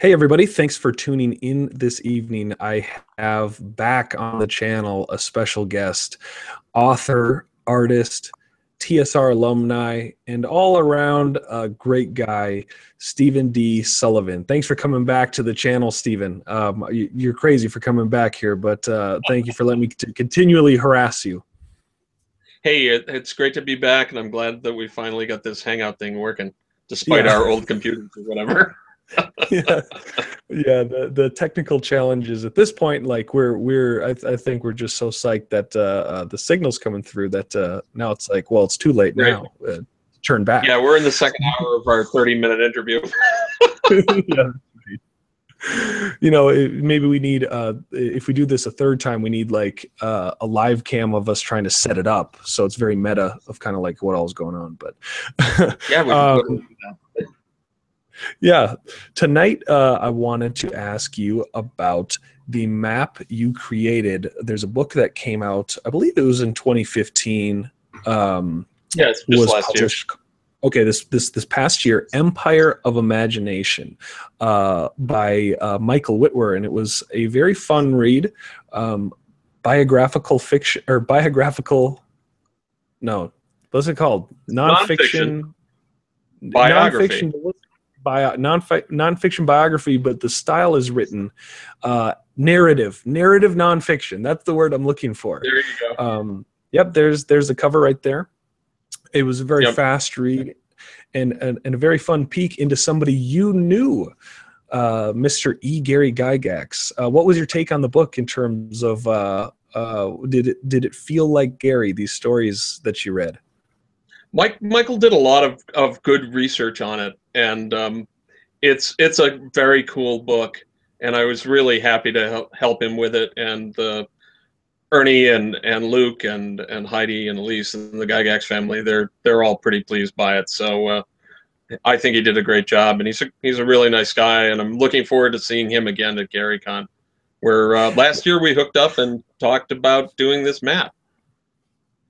Hey, everybody. Thanks for tuning in this evening. I have back on the channel a special guest, author, artist, TSR alumni, and all around a great guy, Stephen D. Sullivan. Thanks for coming back to the channel, Stephen. You're crazy for coming back here, but thank you for letting me continually harass you. Hey, it's great to be back, and I'm glad that we finally got this Hangout thing working, despite Yeah. our old computers or whatever. Yeah, yeah. The technical challenges at this point, like I think we're just so psyched that the signal's coming through that now it's like, well, it's too late Right. now. Turn back. Yeah, we're in the second hour of our 30-minute interview. Yeah. Maybe we need if we do this a third time, we need like a live cam of us trying to set it up, so it's very meta of kind of like what all's going on. But Yeah, we can totally do that. yeah, tonight I wanted to ask you about the map you created. There's a book that came out, I believe it was in 2015. Yeah, it's just Was last year. published. Okay, this past year, Empire of Imagination, by Michael Whitwer, and it was a very fun read. Biographical fiction or biographical? No, what's it called? Nonfiction. Biography. Nonfiction. Nonfiction biography, but the style is written narrative nonfiction. That's the word I'm looking for. There you go. Yep, there's a cover right there. It was a very Yep. fast read and a very fun peek into somebody you knew, Mr. E. Gary Gygax. What was your take on the book in terms of did it feel like Gary, these stories that you read? Michael did a lot of good research on it, and it's a very cool book, and I was really happy to help him with it. And Ernie and Luke and Heidi and Elise and the Gygax family, they're all pretty pleased by it. So I think he did a great job, and he's a really nice guy, and I'm looking forward to seeing him again at GaryCon, where last year we hooked up and talked about doing this map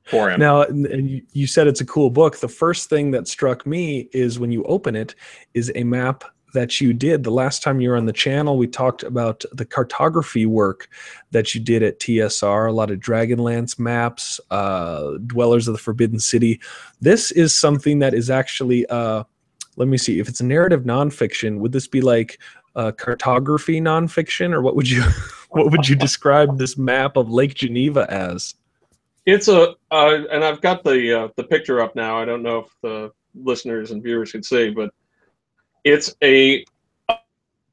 for him. Now, and you said it's a cool book. The first thing that struck me is when you open it is a map that you did. The last time you were on the channel, we talked about the cartography work that you did at TSR, a lot of Dragonlance maps, Dwellers of the Forbidden City. This is something that is actually, let me see, if it's a narrative nonfiction, would this be like cartography nonfiction, or what would you describe this map of Lake Geneva as? It's and I've got the picture up now. I don't know if the listeners and viewers can see, but it's a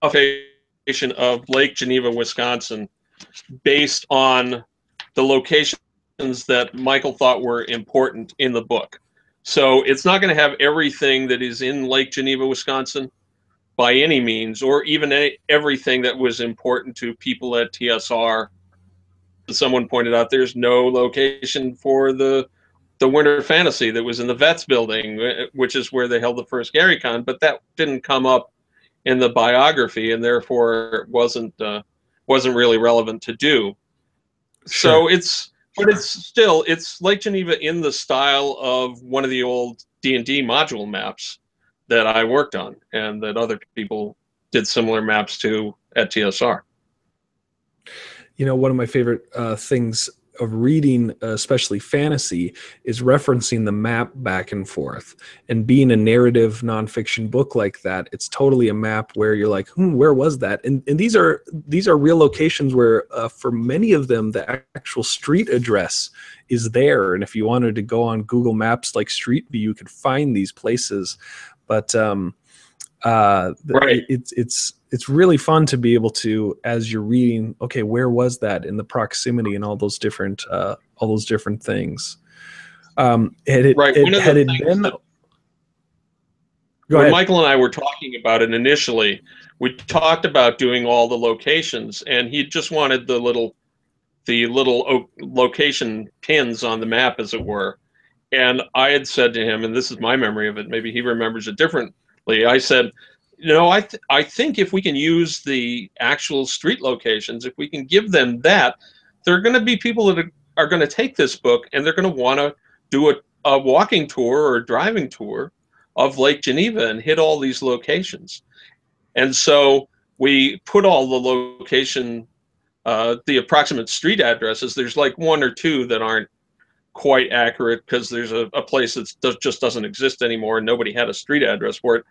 location of Lake Geneva, Wisconsin, based on the locations that Michael thought were important in the book. So it's not going to have everything that is in Lake Geneva, Wisconsin by any means, or even everything that was important to people at TSR. Someone pointed out there's no location for the Winter Fantasy that was in the Vets building, which is where they held the first GaryCon, but that didn't come up in the biography, and therefore wasn't really relevant to do. Sure. So it's Lake Geneva in the style of one of the old D&D module maps that I worked on, and that other people did similar maps to at TSR. You know, one of my favorite things of reading, especially fantasy, is referencing the map back and forth. And being a narrative nonfiction book like that, it's totally a map where you're like, where was that? And these are real locations where, for many of them, the actual street address is there. And if you wanted to go on Google Maps like Street View, you could find these places. But Right. It's really fun to be able to, as you're reading, okay, where was that in the proximity and all those different things. One of the things that when Michael and I were talking about it initially, we talked about doing all the locations, and he just wanted the little location pins on the map, as it were. And I had said to him, and this is my memory of it, maybe he remembers it differently. I said, I think if we can use the actual street locations, if we can give them that, there are going to be people that are going to take this book, and they're going to want to do a walking tour or a driving tour of Lake Geneva and hit all these locations. And so we put all the location, the approximate street addresses. There's like one or two that aren't quite accurate because there's a place that just doesn't exist anymore and nobody had a street address for it.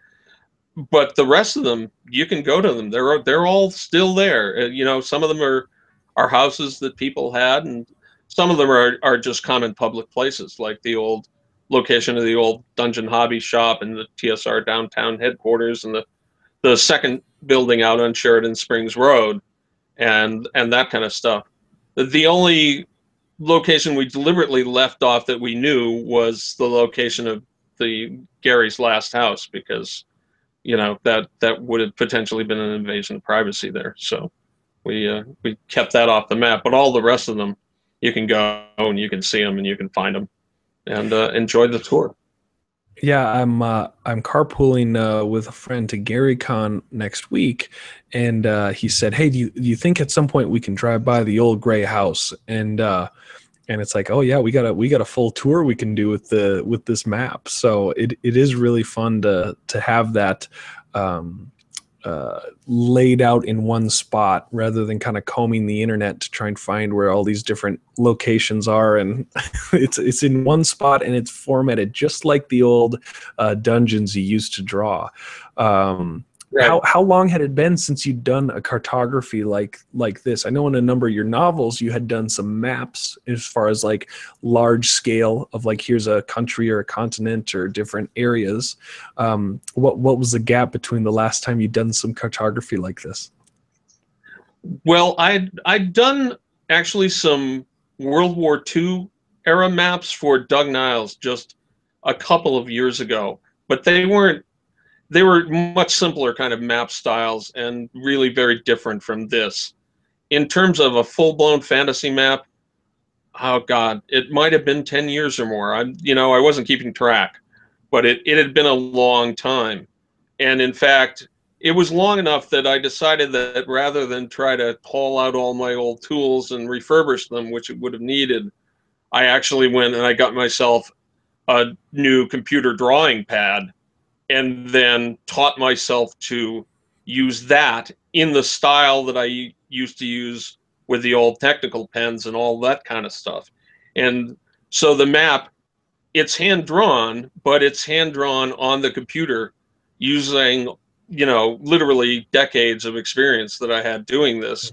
But the rest of them, you can go to them. They're all still there. You know, some of them are houses that people had, and some of them are just common public places, like the old location of the old Dungeon Hobby shop and the TSR downtown headquarters, and the second building out on Sheridan Springs Road, and that kind of stuff. The only location we deliberately left off that we knew was the location of the Gary's last house, because you know that would have potentially been an invasion of privacy there. So we kept that off the map. But all the rest of them, you can go and you can see them and you can find them and enjoy the tour. Yeah, I'm carpooling with a friend to GaryCon next week, and he said, "Hey, do you think at some point we can drive by the old gray house?" And it's like, oh yeah, we got a full tour we can do with this map. So it is really fun to have that laid out in one spot rather than kind of combing the internet to try and find where all these different locations are. And it's in one spot and it's formatted just like the old dungeons you used to draw. Right. How long had it been since you'd done a cartography like this? I know in a number of your novels you had done some maps as far as like large scale of like, here's a country or a continent or different areas. What was the gap between the last time you'd done some cartography like this? Well, I'd done actually some World War II era maps for Doug Niles just a couple of years ago, but they were much simpler kind of map styles and really very different from this. In terms of a full-blown fantasy map, oh God, it might have been 10 years or more. I wasn't keeping track, but it had been a long time. And in fact, it was long enough that I decided that rather than try to haul out all my old tools and refurbish them, which it would have needed, I actually went and I got myself a new computer drawing pad and then taught myself to use that in the style that I used to use with the old technical pens and all that kind of stuff. And so the map, it's hand drawn, but it's hand drawn on the computer using, literally decades of experience that I had doing this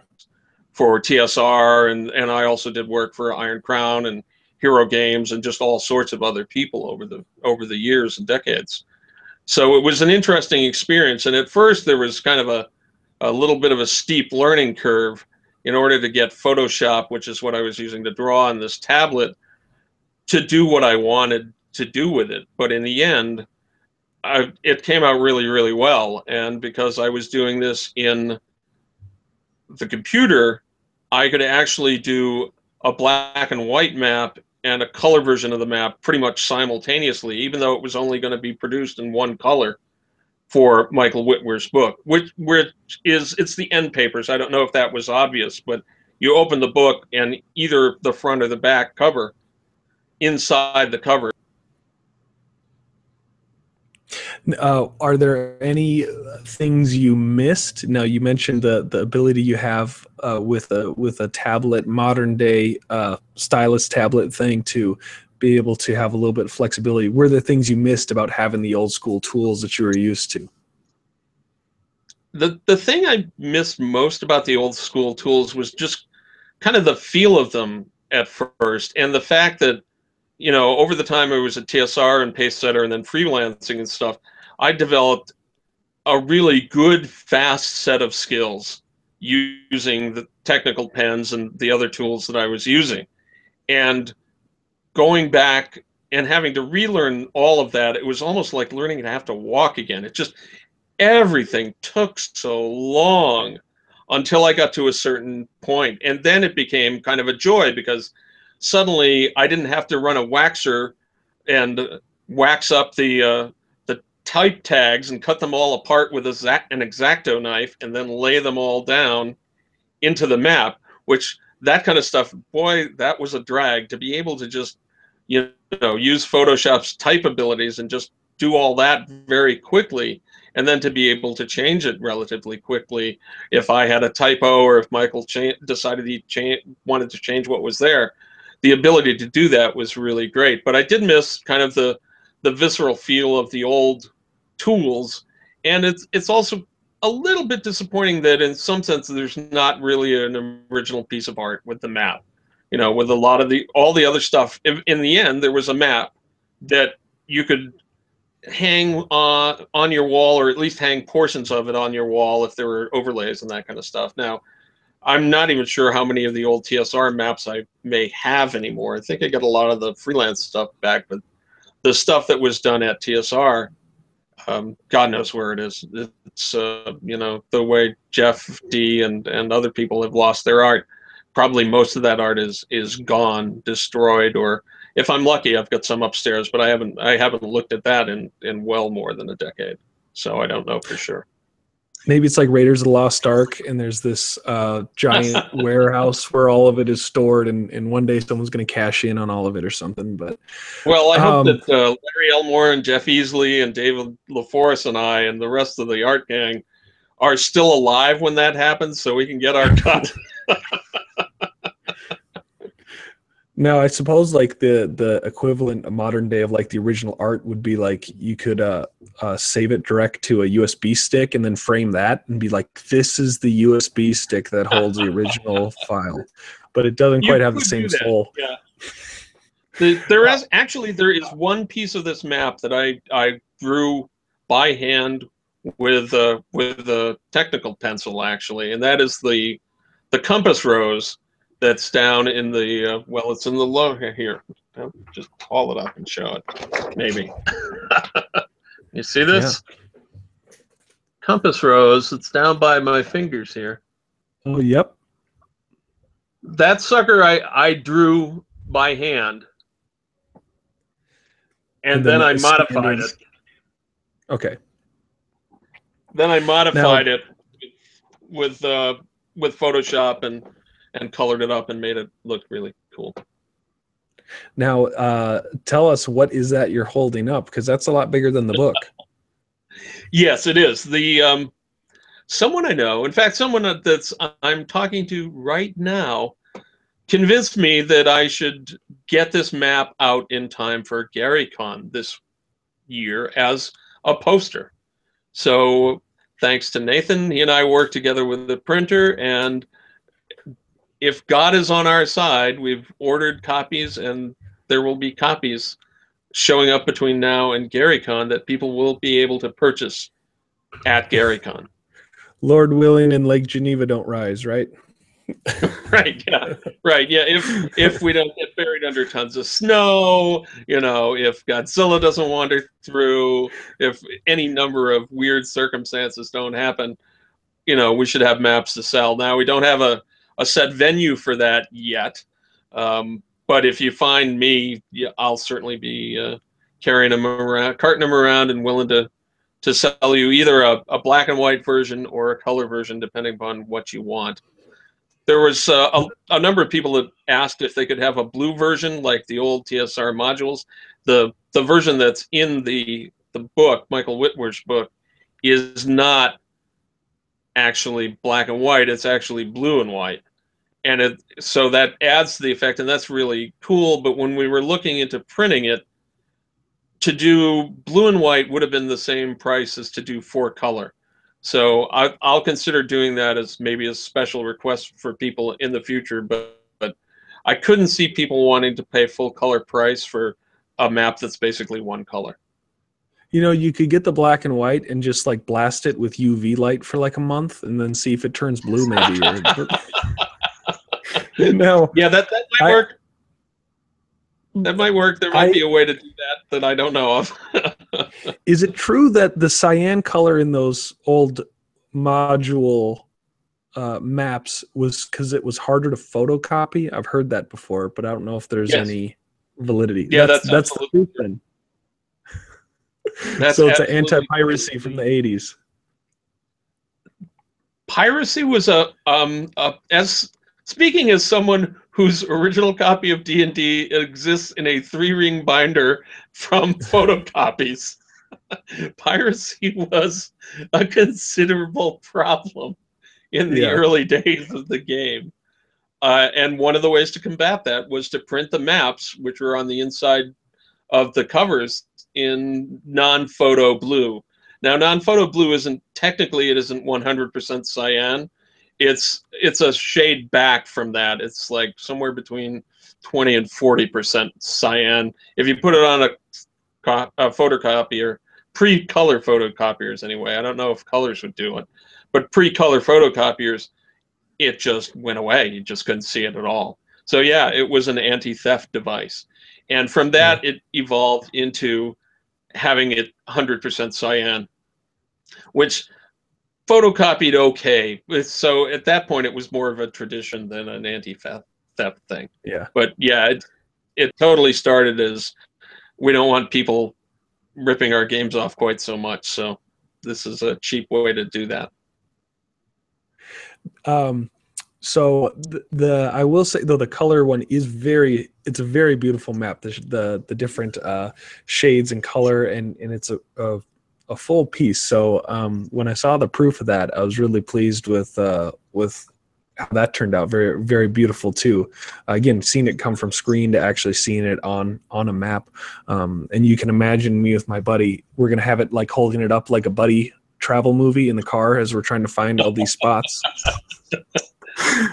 for TSR. And I also did work for Iron Crown and Hero Games and just all sorts of other people over the years and decades. So it was an interesting experience. And at first there was kind of a little bit of a steep learning curve in order to get Photoshop, which is what I was using to draw on this tablet, to do what I wanted to do with it. But in the end, it came out really, really well. And because I was doing this in the computer, I could actually do a black and white map and a color version of the map pretty much simultaneously, even though it was only going to be produced in one color for Michael Whitwer's book, which it's the end papers. I don't know if that was obvious, but you open the book and either the front or the back cover, inside the cover. Are there any things you missed? Now, you mentioned the ability you have with a tablet, modern day stylus tablet thing to be able to have a little bit of flexibility. Were there things you missed about having the old school tools that you were used to? The thing I missed most about the old school tools was just kind of the feel of them at first, and the fact that, over the time I was at TSR and Pace Setter and then freelancing and stuff, I developed a really good, fast set of skills using the technical pens and the other tools that I was using. And going back and having to relearn all of that, it was almost like learning to have to walk again. It just, everything took so long until I got to a certain point. And then it became kind of a joy because suddenly I didn't have to run a waxer and wax up the type tags and cut them all apart with an X-Acto knife and then lay them all down into the map, which that kind of stuff, boy, that was a drag to be able to just, use Photoshop's type abilities and just do all that very quickly and then to be able to change it relatively quickly if I had a typo or if Michael decided he wanted to change what was there. The ability to do that was really great. But I did miss kind of the visceral feel of the old tools, and it's also a little bit disappointing that in some sense there's not really an original piece of art with the map. You know, with a lot of all the other stuff, in the end there was a map that you could hang on your wall, or at least hang portions of it on your wall if there were overlays and that kind of stuff. Now, I'm not even sure how many of the old TSR maps I may have anymore. I think I got a lot of the freelance stuff back, but the stuff that was done at TSR, God knows where it is. It's you know, the way Jeff D and other people have lost their art. Probably most of that art is gone, destroyed, or if I'm lucky, I've got some upstairs. But I haven't looked at that in well more than a decade, so I don't know for sure. Maybe it's like Raiders of the Lost Ark, and there's this giant warehouse where all of it is stored, and one day someone's going to cash in on all of it or something. But well, I hope that Larry Elmore and Jeff Easley and David LaForest and I and the rest of the art gang are still alive when that happens, so we can get our cut. Now, I suppose like the equivalent of modern day of like the original art would be like you could save it direct to a USB stick and then frame that and be like, this is the USB stick that holds the original file, but it doesn't quite have the same soul. Yeah. There is one piece of this map that I drew by hand with a technical pencil, actually, and that is the compass rose that's down in the well, it's in the low here. I'll just haul it up and show it, maybe. You see this? Yeah. Compass rose. It's down by my fingers here. Oh, yep. That sucker I drew by hand, and then I modified it. Okay. Then I modified it with Photoshop and colored it up and made it look really cool. Now, tell us, what is that you're holding up? Because that's a lot bigger than the book. Yes, it is. The someone I know, in fact, someone that's I'm talking to right now, convinced me that I should get this map out in time for GaryCon this year as a poster. So thanks to Nathan, he and I worked together with the printer, and if God is on our side, we've ordered copies, and there will be copies showing up between now and GaryCon that people will be able to purchase at GaryCon. Lord willing and Lake Geneva don't rise, right? Right, yeah. Right, yeah. If we don't get buried under tons of snow, you know, if Godzilla doesn't wander through, if any number of weird circumstances don't happen, you know, we should have maps to sell. Now, we don't have a set venue for that yet. But if you find me, yeah, I'll certainly be carrying them around, carting them around, and willing to sell you either a black and white version or a color version, depending upon what you want. There was a number of people that asked if they could have a blue version, like the old TSR modules. The version that's in the book, Michael Whitwer's book, is not actually black and white. It's actually blue and white. And so that adds to the effect, and that's really cool. But when we were looking into printing it, to do blue and white would have been the same price as to do 4-color. So I'll consider doing that as maybe a special request for people in the future. But I couldn't see people wanting to pay full color price for a map that's basically one color. You know, you could get the black and white and just like blast it with UV light for like a month and then see if it turns blue maybe. You know, yeah, that might work. That might work. There might be a way to do that I don't know of. Is it true that the cyan color in those old module maps was because it was harder to photocopy? I've heard that before, but I don't know if there's any validity. Yeah, that's the truth then. So it's an anti-piracy from the 80s. Piracy was as speaking as someone whose original copy of D&D exists in a 3-ring binder from photocopies. Piracy was a considerable problem in the Yeah. early days of the game. And one of the ways to combat that was to print the maps, which were on the inside of the covers, in non-photo blue. Now, non-photo blue isn't technically, it isn't 100% cyan. It's a shade back from that. It's like somewhere between 20 and 40% cyan. If you put it on a photocopier, pre-color photocopiers anyway. I don't know if colors would do it, but pre-color photocopiers, it just went away. You just couldn't see it at all. So yeah, it was an anti-theft device. And from that, it evolved into having it 100% cyan, which photocopied okay. So at that point, it was more of a tradition than an anti-theft thing. Yeah. But yeah, it totally started as, we don't want people ripping our games off quite so much. So this is a cheap way to do that. So the I will say though, the color one is it's a very beautiful map. The different shades and color, and it's a full piece. So when I saw the proof of that, I was really pleased with how that turned out. Very, very beautiful too. Again, seeing it come from screen to actually seeing it on a map. And you can imagine me with my buddy. We're gonna have it like holding it up like a buddy travel movie in the car as we're trying to find all these spots.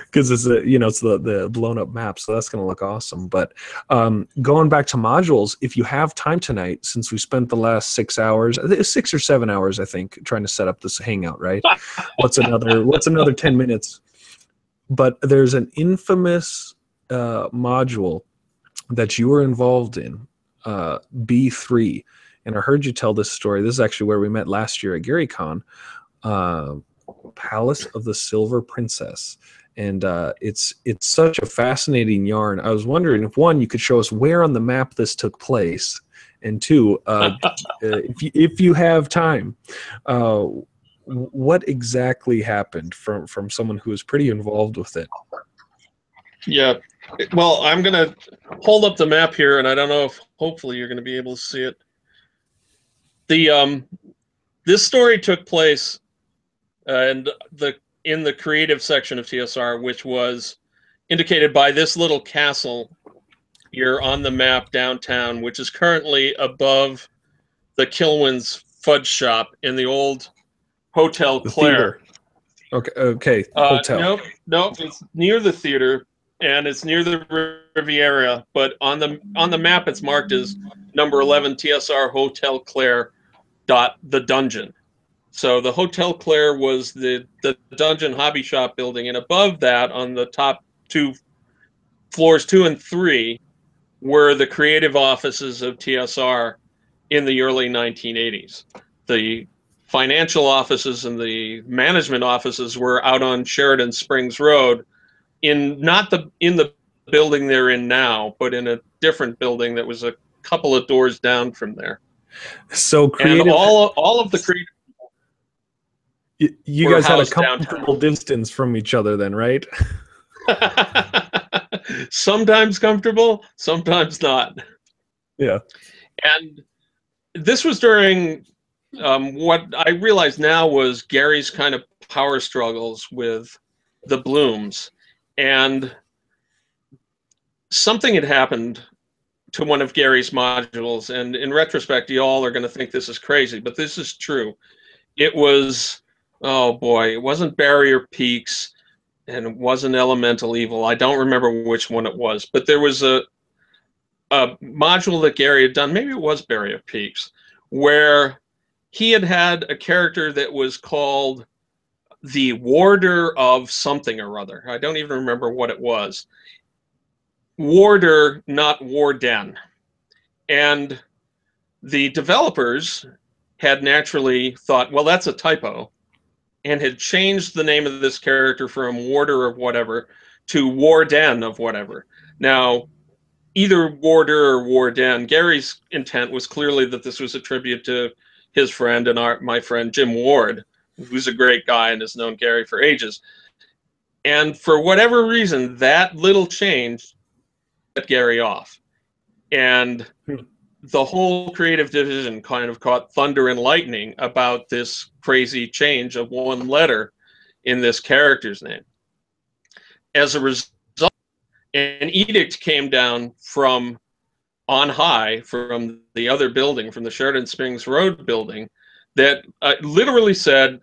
Because it's it's the blown up map, so that's going to look awesome. But going back to modules, if you have time tonight, since we spent the last 6 hours, 6 or 7 hours, I think, trying to set up this hangout, right? What's another 10 minutes? But there's an infamous module that you were involved in, B3, and I heard you tell this story. This is actually where we met last year at GaryCon. Palace of the Silver Princess, and it's such a fascinating yarn. I was wondering if, one, you could show us where on the map this took place, and two, if you have time, what exactly happened from someone who was pretty involved with it. Yeah, well, I'm gonna hold up the map here, and I don't know if hopefully you're gonna be able to see it. This story took place in the creative section of TSR, which was indicated by this little castle here on the map downtown, which is currently above the Kilwins Fudge Shop in the old Hotel Claire. Okay. Hotel. Nope. It's near the theater, and it's near the Riviera. But on the map, it's marked as number 11 TSR Hotel Claire. The dungeon. So the Hotel Claire was the dungeon hobby shop building, and above that, on the top two floors, 2 and 3, were the creative offices of TSR in the early 1980s. The financial offices and the management offices were out on Sheridan Springs Road, in the building they're in now, but in a different building that was a couple of doors down from there. So creative, and all of the creative. You guys had a comfortable distance from each other then, right? Sometimes comfortable, sometimes not. Yeah. And this was during what I realize now was Gary's kind of power struggles with the Blooms. And something had happened to one of Gary's modules. And in retrospect, you all are going to think this is crazy, but this is true. It was, oh boy, it wasn't Barrier Peaks, and it wasn't Elemental Evil. I don't remember which one it was, but there was a module that Gary had done, maybe it was Barrier Peaks, where he had a character that was called the Warder of something or other. I don't even remember what it was. Warder, not Warden. And the developers had naturally thought, well, that's a typo, and had changed the name of this character from Warder of whatever to Warden of whatever. Now, either Warder or Warden, Gary's intent was clearly that this was a tribute to his friend and my friend Jim Ward, who's a great guy and has known Gary for ages. And for whatever reason, that little change set Gary off. And the whole creative division kind of caught thunder and lightning about this crazy change of one letter in this character's name. As a result, an edict came down from on high, from the other building, from the Sheridan Springs Road building, that literally said,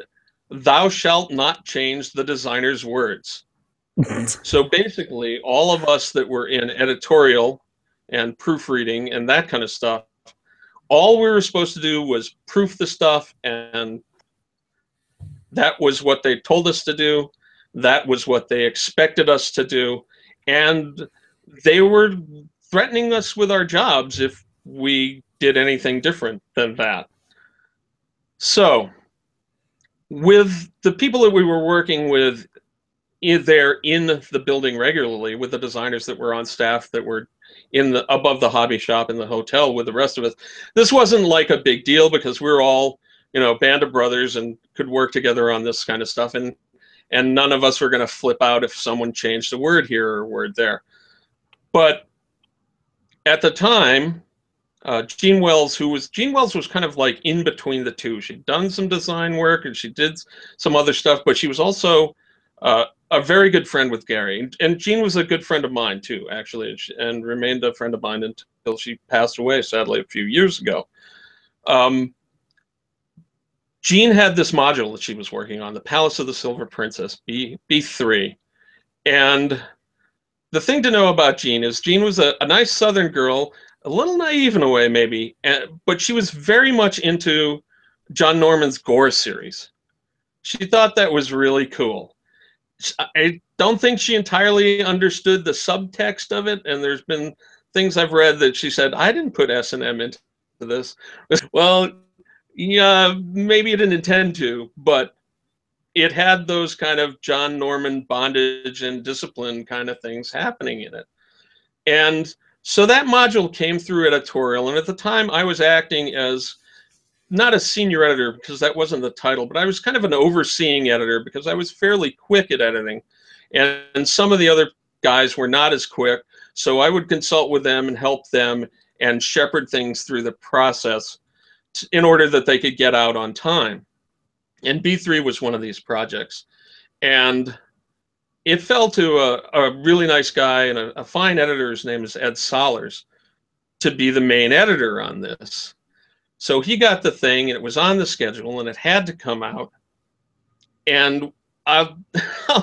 "Thou shalt not change the designer's words." So basically, all of us that were in editorial and proofreading and that kind of stuff, all we were supposed to do was proof the stuff, and that was what they told us to do. That was what they expected us to do. And they were threatening us with our jobs if we did anything different than that. So with the people that we were working with there in the building regularly, with the designers that were on staff that were in the above the hobby shop in the hotel with the rest of us, this wasn't like a big deal because we were all, you know, a band of brothers and could work together on this kind of stuff, and none of us were going to flip out if someone changed a word here or a word there. But at the time, Jean Wells was kind of like in between the two. She'd done some design work and she did some other stuff, but she was also a very good friend with Gary. And Jean was a good friend of mine too, actually, and remained a friend of mine until she passed away, sadly, a few years ago. Jean had this module that she was working on, the Palace of the Silver Princess, B3. And the thing to know about Jean is Jean was a nice Southern girl, a little naive in a way, maybe, but she was very much into John Norman's Gore series. She thought that was really cool. I don't think she entirely understood the subtext of it, and there's been things I've read that she said, I didn't put S&M into this. Well, yeah, maybe it didn't intend to, but it had those kind of John Norman bondage and discipline kind of things happening in it. And so that module came through editorial, and at the time I was acting as not a senior editor because that wasn't the title, but I was kind of an overseeing editor because I was fairly quick at editing, and some of the other guys were not as quick, so I would consult with them and help them and shepherd things through the process in order that they could get out on time. And B3 was one of these projects. And it fell to a really nice guy and a fine editor, his name is Ed Sollers, to be the main editor on this. So he got the thing, and it was on the schedule, and it had to come out. And I'll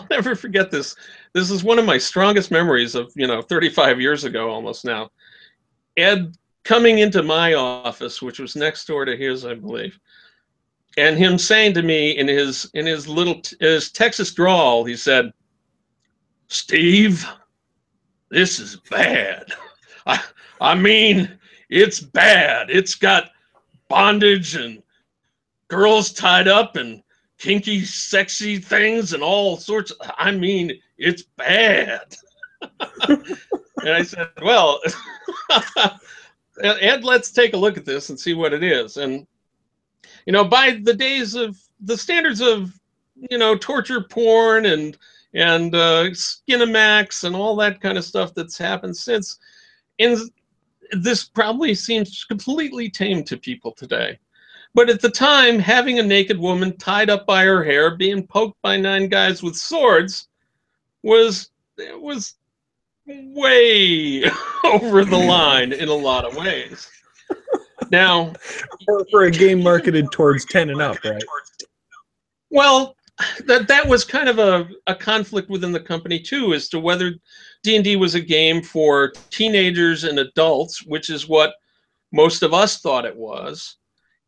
never forget this. This is one of my strongest memories of, 35 years ago almost now. Ed coming into my office, which was next door to his, I believe, and him saying to me in his Texas drawl, he said, "Steve, this is bad. I mean, it's bad. It's got bondage and girls tied up and kinky, sexy things and all sorts. I mean, it's bad." And I said, "Well, Ed, let's take a look at this and see what it is." And, by the days of the standards of, torture porn and Skinamax and all that kind of stuff that's happened since, and this probably seems completely tame to people today. But at the time, having a naked woman tied up by her hair, being poked by 9 guys with swords, was way over the line in a lot of ways. Now, for a game marketed towards 10 and up, right? Well, that was kind of a conflict within the company too, as to whether D&D was a game for teenagers and adults, which is what most of us thought it was,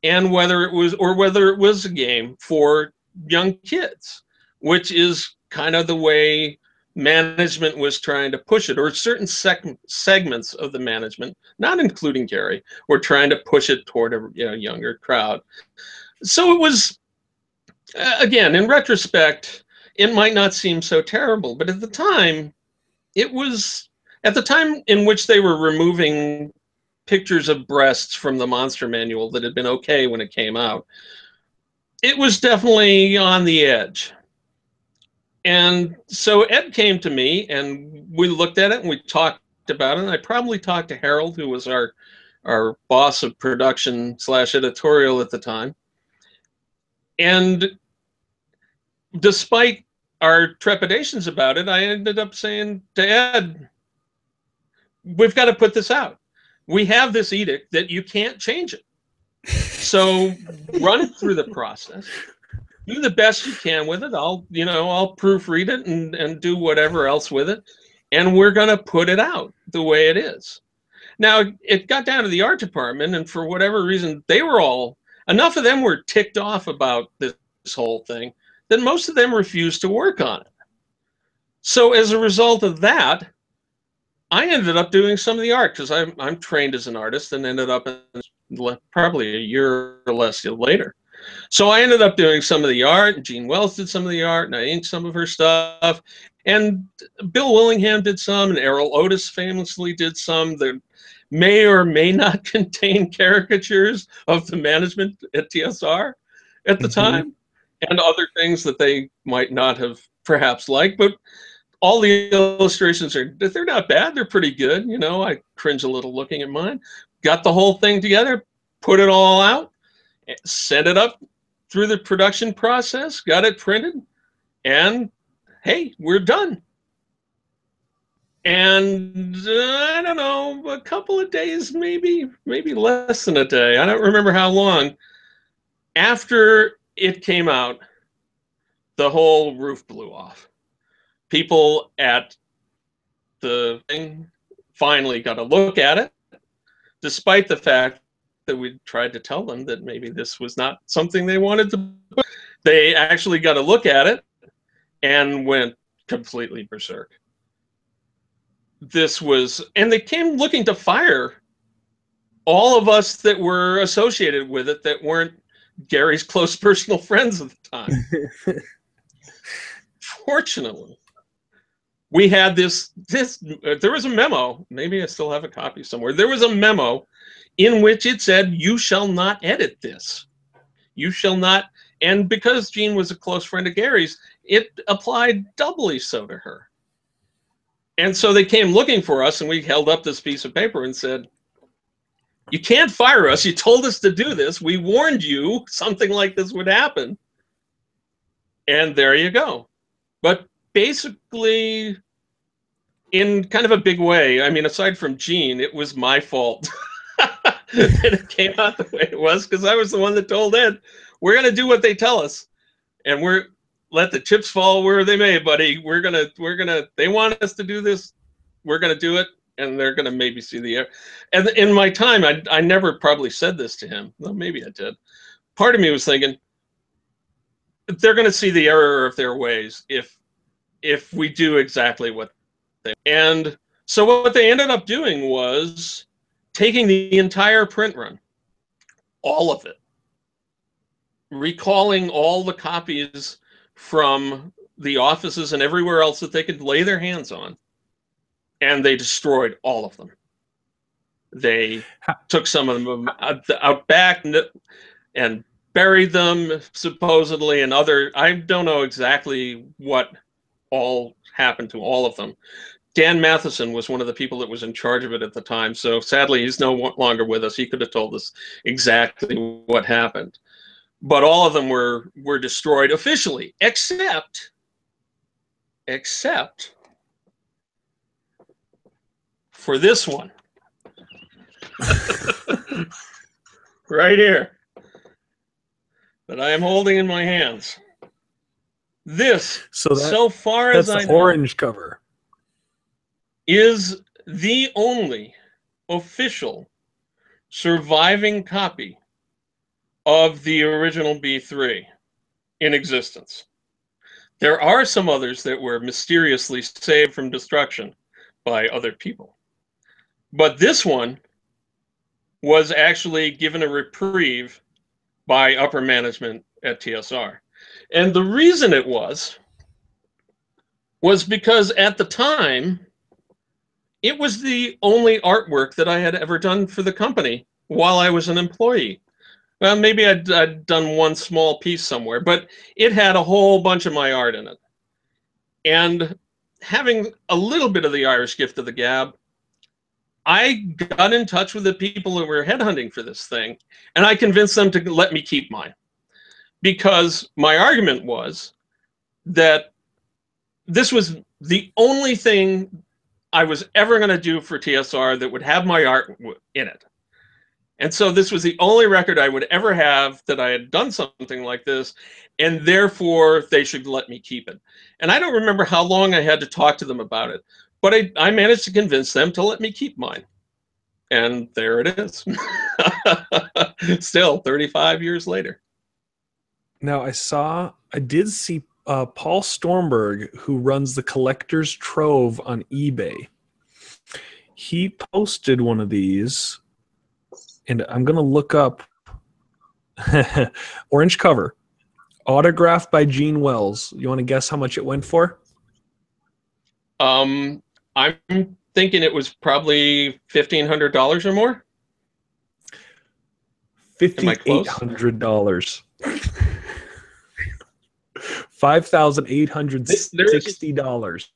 and whether it was a game for young kids, which is kind of the way management was trying to push it, or certain segments of the management, not including Gary, were trying to push it toward a younger crowd. So it was, again, in retrospect, it might not seem so terrible, but at the time, it was, at the time in which they were removing pictures of breasts from the monster manual that had been okay when it came out, it was definitely on the edge. And so Ed came to me, and we looked at it, and we talked about it, and I probably talked to Harold, who was our our boss of production / editorial at the time. And despite our trepidations about it, I ended up saying to Ed, we've got to put this out. We have this edict that you can't change it. So run it through the process. Do the best you can with it. I'll proofread it and do whatever else with it. And we're going to put it out the way it is. Now, it got down to the art department, and for whatever reason, enough of them were ticked off about this whole thing that most of them refused to work on it. So as a result of that, I ended up doing some of the art because I'm trained as an artist, and ended up probably a year or less later. So I ended up doing some of the art, and Jean Wells did some of the art, and I inked some of her stuff. And Bill Willingham did some, and Errol Otis famously did some that may or may not contain caricatures of the management at TSR at the time, and other things that they might not have perhaps liked. But all the illustrations they're not bad. They're pretty good. You know, I cringe a little looking at mine. Got the whole thing together, put it all out, sent it up through the production process, got it printed, and hey, we're done. And I don't know, a couple of days, maybe less than a day, I don't remember how long, after it came out, the whole roof blew off. People at the thing finally got a look at it, despite the fact that we tried to tell them that maybe this was not something they wanted to put. They actually got a look at it and went completely berserk. And they came looking to fire all of us that were associated with it that weren't Gary's close personal friends at the time. Fortunately, we had there was a memo, maybe I still have a copy somewhere. There was a memo in which it said, you shall not edit this. You shall not. And because Jean was a close friend of Gary's, it applied doubly so to her. And so they came looking for us, and we held up this piece of paper and said, you can't fire us. You told us to do this. We warned you something like this would happen. And there you go. But basically, in kind of a big way, I mean, aside from Jean, it was my fault that it came out the way it was, because I was the one that told Ed, we're going to do what they tell us, and let the chips fall where they may, buddy. They want us to do this. We're going to do it, and they're going to maybe see the error. And in my time, I never probably said this to him. Well, maybe I did. Part of me was thinking, they're going to see the error of their ways if we do exactly what they. And so what they ended up doing was taking the entire print run, all of it, recalling all the copies from the offices and everywhere else that they could lay their hands on, and they destroyed all of them. They took some of them out back and buried them, supposedly, and I don't know exactly what all happened to all of them. Dan Matheson was one of the people that was in charge of it at the time, so sadly he's no longer with us. He could have told us exactly what happened. But all of them were destroyed officially, except for this one. Right here. That I am holding in my hands. This, so far as I know, orange cover, is the only official surviving copy of the original B3 in existence. There are some others that were mysteriously saved from destruction by other people. But this one was actually given a reprieve by upper management at TSR. And the reason it was because at the time, it was the only artwork that I had ever done for the company while I was an employee. Well, maybe I'd done one small piece somewhere, but it had a whole bunch of my art in it. And having a little bit of the Irish gift of the gab, I got in touch with the people who were headhunting for this thing, and I convinced them to let me keep mine, because my argument was that this was the only thing I was ever going to do for TSR that would have my art in it. And so this was the only record I would ever have that I had done something like this, and therefore they should let me keep it. And I don't remember how long I had to talk to them about it, but I managed to convince them to let me keep mine. And there it is. Still 35 years later. Now I did see Paul Stormberg, who runs the Collector's Trove on eBay. He posted one of these, and I'm going to look up orange cover, autographed by Gene Wells. You want to guess how much it went for? I'm thinking it was probably $1,500 or more. $5,800. $5,860.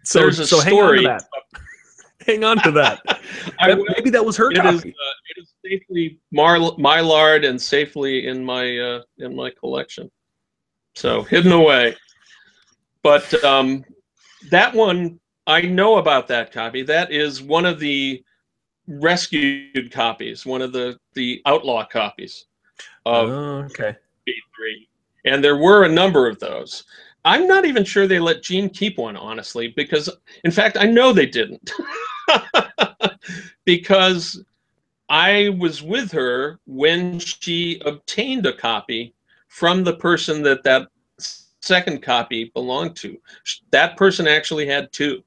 So there's a story. Hang on to that. Maybe that was her copy. It is safely Mylard and safely in my collection, so hidden away. But that one, I know about that copy. That is one of the rescued copies, one of the outlaw copies of okay. B3. And there were a number of those. I'm not even sure they let Gene keep one, honestly, because, in fact, I know they didn't. Because I was with her when she obtained a copy from the person that second copy belonged to. That person actually had two.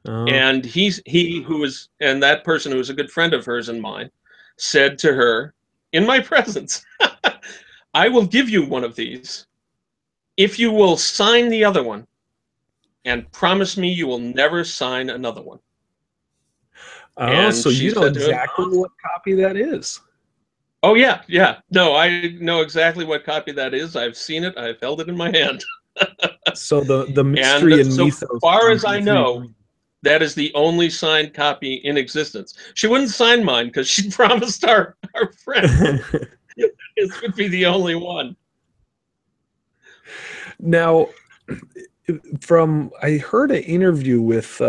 And that person who was a good friend of hers and mine said to her in my presence, I will give you one of these if you will sign the other one and promise me you will never sign another one. Oh, so you know exactly what copy that is. Oh, yeah, yeah. No, I know exactly what copy that is. I've seen it. I've held it in my hand. So the mystery and mythos. So far as I know, that is the only signed copy in existence. She wouldn't sign mine because she promised our friend this would be the only one. Now, I heard an interview with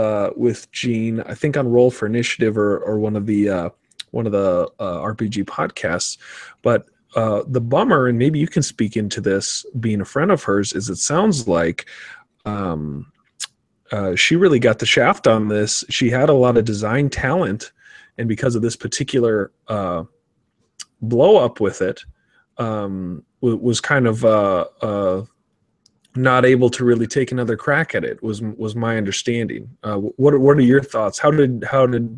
Gene, I think on Roll for Initiative or one of the RPG podcasts, but the bummer, and maybe you can speak into this being a friend of hers, is it sounds like she really got the shaft on this. She had a lot of design talent, and because of this particular blow up with it, was kind of not able to really take another crack at it. Was my understanding. What are your thoughts? How did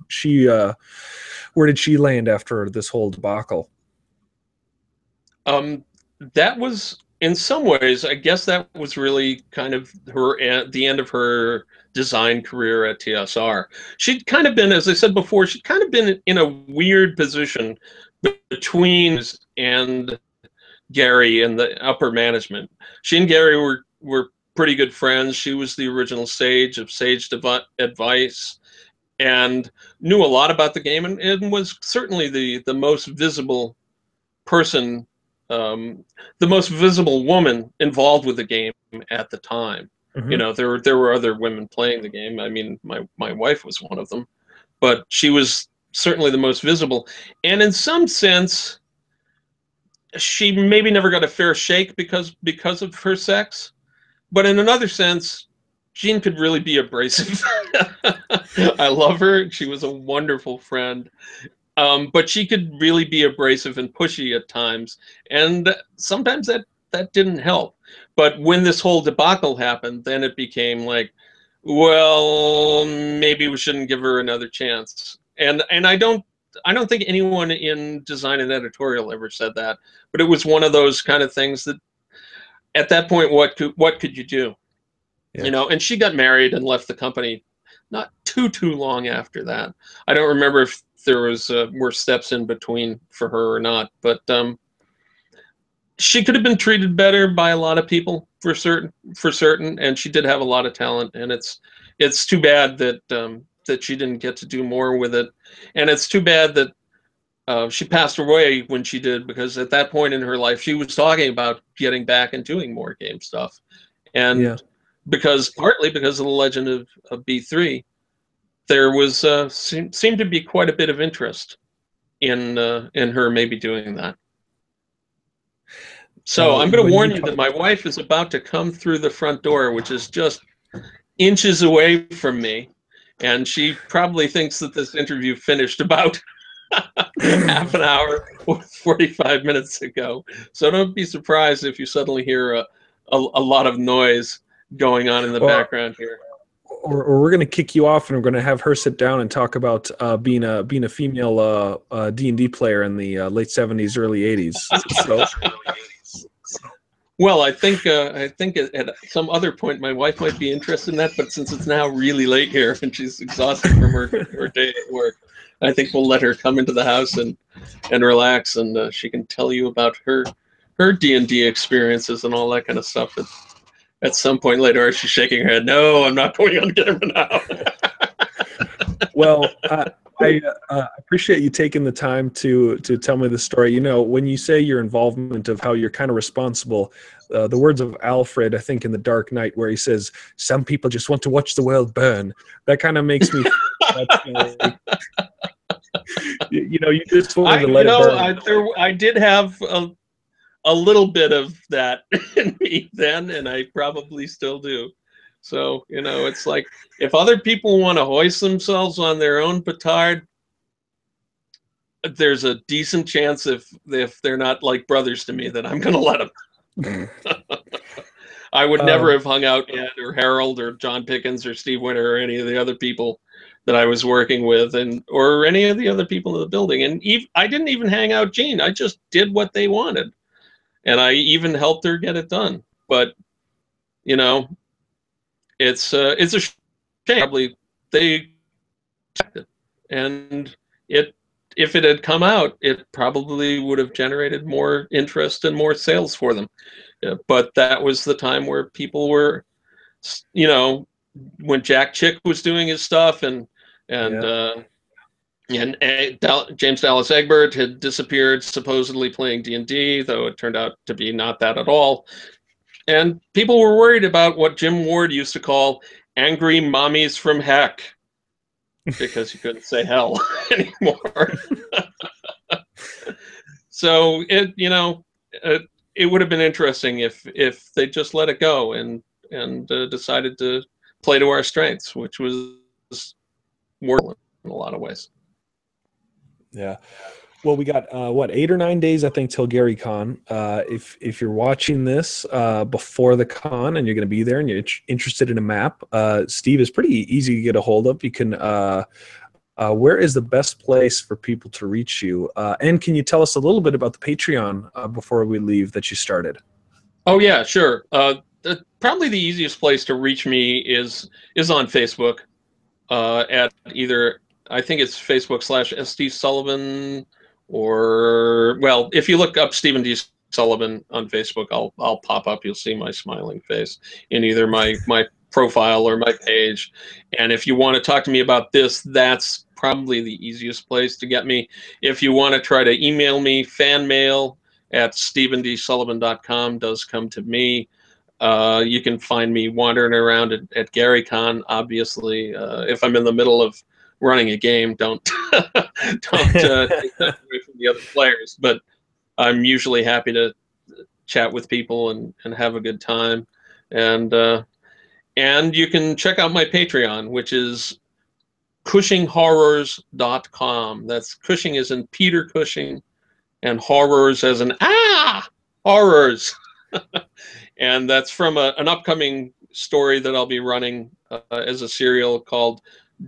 she where did she land after this whole debacle? That was, in some ways, I guess that was really kind of the end of her design career at TSR. She'd kind of been, as I said before, she'd kind of been in a weird position between and Gary and the upper management. She and Gary were pretty good friends. She was the original sage of Sage Advice and knew a lot about the game, and was certainly the most visible person, the most visible woman involved with the game at the time. Mm-hmm. You know, there were other women playing the game. I mean, my wife was one of them, but she was certainly the most visible. And in some sense, she maybe never got a fair shake because of her sex. But in another sense, Jean could really be abrasive. I love her. She was a wonderful friend. But she could really be abrasive and pushy at times. And sometimes that didn't help. But when this whole debacle happened, then it became like, well, maybe we shouldn't give her another chance. And I don't think anyone in design and editorial ever said that. But it was one of those kind of things that at that point, what could you do? Yeah. You know, and she got married and left the company not too long after that. I don't remember if there were steps in between for her or not, but she could have been treated better by a lot of people for certain, and she did have a lot of talent, and it's too bad that that she didn't get to do more with it. And it's too bad that she passed away when she did, because at that point in her life, she was talking about getting back and doing more game stuff. Yeah. And partly because of the legend of B3, there was seemed to be quite a bit of interest in her maybe doing that. So I'm going to warn you that my wife is about to come through the front door, which is just inches away from me, and she probably thinks that this interview finished about half an hour or 45 minutes ago. So don't be surprised if you suddenly hear a lot of noise going on in the background here. Or we're going to kick you off, and we're going to have her sit down and talk about being a female D&D player in the late 70s, early 80s. So. Well, I think at some other point my wife might be interested in that, but since it's now really late here and she's exhausted from her day at work, I think we'll let her come into the house and relax, and she can tell you about her D&D experiences and all that kind of stuff at some point later. She's shaking her head. No, I'm not going on camera now. Well, I appreciate you taking the time to tell me the story. You know, when you say your involvement of how you're kind of responsible, the words of Alfred, I think in The Dark Knight, where he says, "Some people just want to watch the world burn." That kind of makes me feel that, you know, you just wanted to let it burn. I did have a little bit of that in me then, and I probably still do. So, you know, it's like, if other people want to hoist themselves on their own petard, there's a decent chance if they're not like brothers to me that I'm going to let them. I would never have hung out Ed or Harold or John Pickens or Steve Winter or any of the other people that I was working with, or any of the other people in the building. And I didn't even hang out Jean. I just did what they wanted. And I even helped her get it done. But, you know, it's a shame. Probably they, and if it had come out, it probably would have generated more interest and more sales for them. But that was the time where people were, you know, when Jack Chick was doing his stuff, and James Dallas Egbert had disappeared, supposedly playing D&D, though it turned out to be not that at all. And people were worried about what Jim Ward used to call angry mommies from heck, because you couldn't say hell anymore. So it would have been interesting if they just let it go and decided to play to our strengths, which was more in a lot of ways. Yeah. Well, we got 8 or 9 days, I think, till Gary Con. If you're watching this before the con and you're going to be there and you're interested in a map, Steve is pretty easy to get a hold of. You can. Where is the best place for people to reach you? And can you tell us a little bit about the Patreon before we leave that you started? Oh yeah, sure. Probably the easiest place to reach me is on Facebook at either, I think it's Facebook/Steve Sullivan. Or, well, if you look up Stephen D. Sullivan on Facebook, I'll pop up. You'll see my smiling face in either my profile or my page. And if you want to talk to me about this, that's probably the easiest place to get me. If you want to try to email me, fan mail at stephendsullivan.com does come to me. You can find me wandering around at GaryCon, obviously. If I'm in the middle of running a game, don't take that away from the other players. But I'm usually happy to chat with people and have a good time. And you can check out my Patreon, which is CushingHorrors.com. That's Cushing as in Peter Cushing, and horrors as in horrors. And that's from an upcoming story that I'll be running as a serial called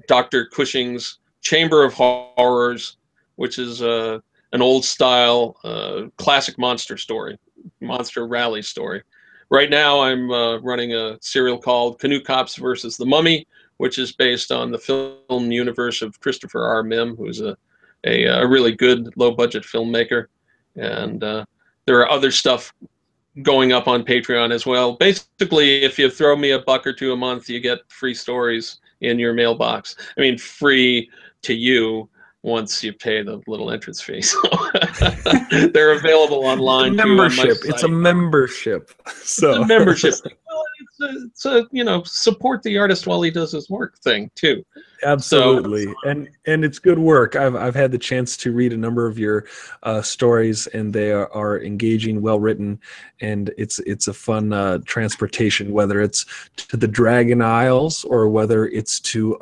Dr. Cushing's Chamber of Horrors, which is an old-style classic monster rally story. Right now, I'm running a serial called Canoe Cops versus the Mummy, which is based on the film universe of Christopher R. Mim, who's a really good low-budget filmmaker. And there are other stuff going up on Patreon as well. Basically, if you throw me $1 or $2 a month, you get free stories in your mailbox. I mean, free to you once you pay the little entrance fee. So they're available online too on my Membership. site. It's a membership. It's a So membership. Well, it's a you know, support the artist while he does his work thing too. So absolutely, and it's good work. I've had the chance to read a number of your stories, and they are engaging, well written, and it's a fun transportation, whether it's to the Dragon Isles or whether it's to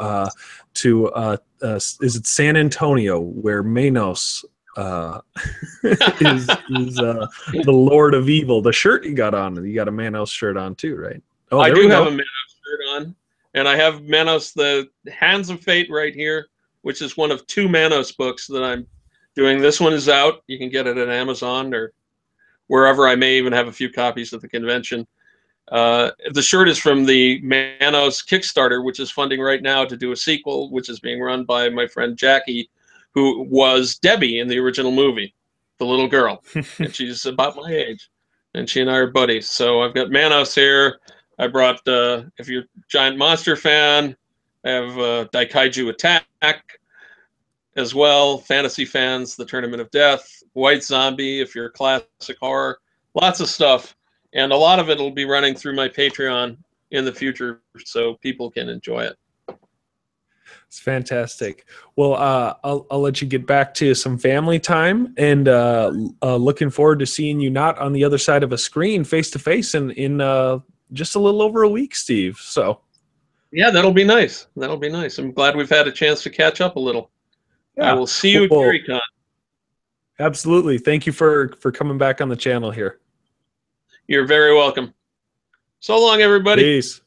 is it San Antonio, where Manos is the Lord of Evil. The shirt you got on, you got a Manos shirt on too, right? Oh, I there do we have go. a Manos shirt on, and I have Manos, the Hands of Fate right here, which is one of 2 Manos books that I'm doing. This one is out. You can get it at Amazon or wherever. I may even have a few copies at the convention. The shirt is from the Manos Kickstarter, which is funding right now to do a sequel, which is being run by my friend Jackie, who was Debbie in the original movie, the little girl, and she's about my age, and she and I are buddies. So I've got Manos here. I brought, if you're a giant monster fan, I have Daikaiju Attack as well. Fantasy fans, The Tournament of Death, White Zombie, if you're a classic horror, lots of stuff. And a lot of it will be running through my Patreon in the future so people can enjoy it. It's fantastic. Well, I'll let you get back to some family time, and looking forward to seeing you not on the other side of a screen, face to face, in just a little over a week, Steve. So, yeah, that'll be nice. That'll be nice. I'm glad we've had a chance to catch up a little. yeah. I will see you at GaryCon. Absolutely. Thank you for coming back on the channel here. You're very welcome. So long, everybody. Peace.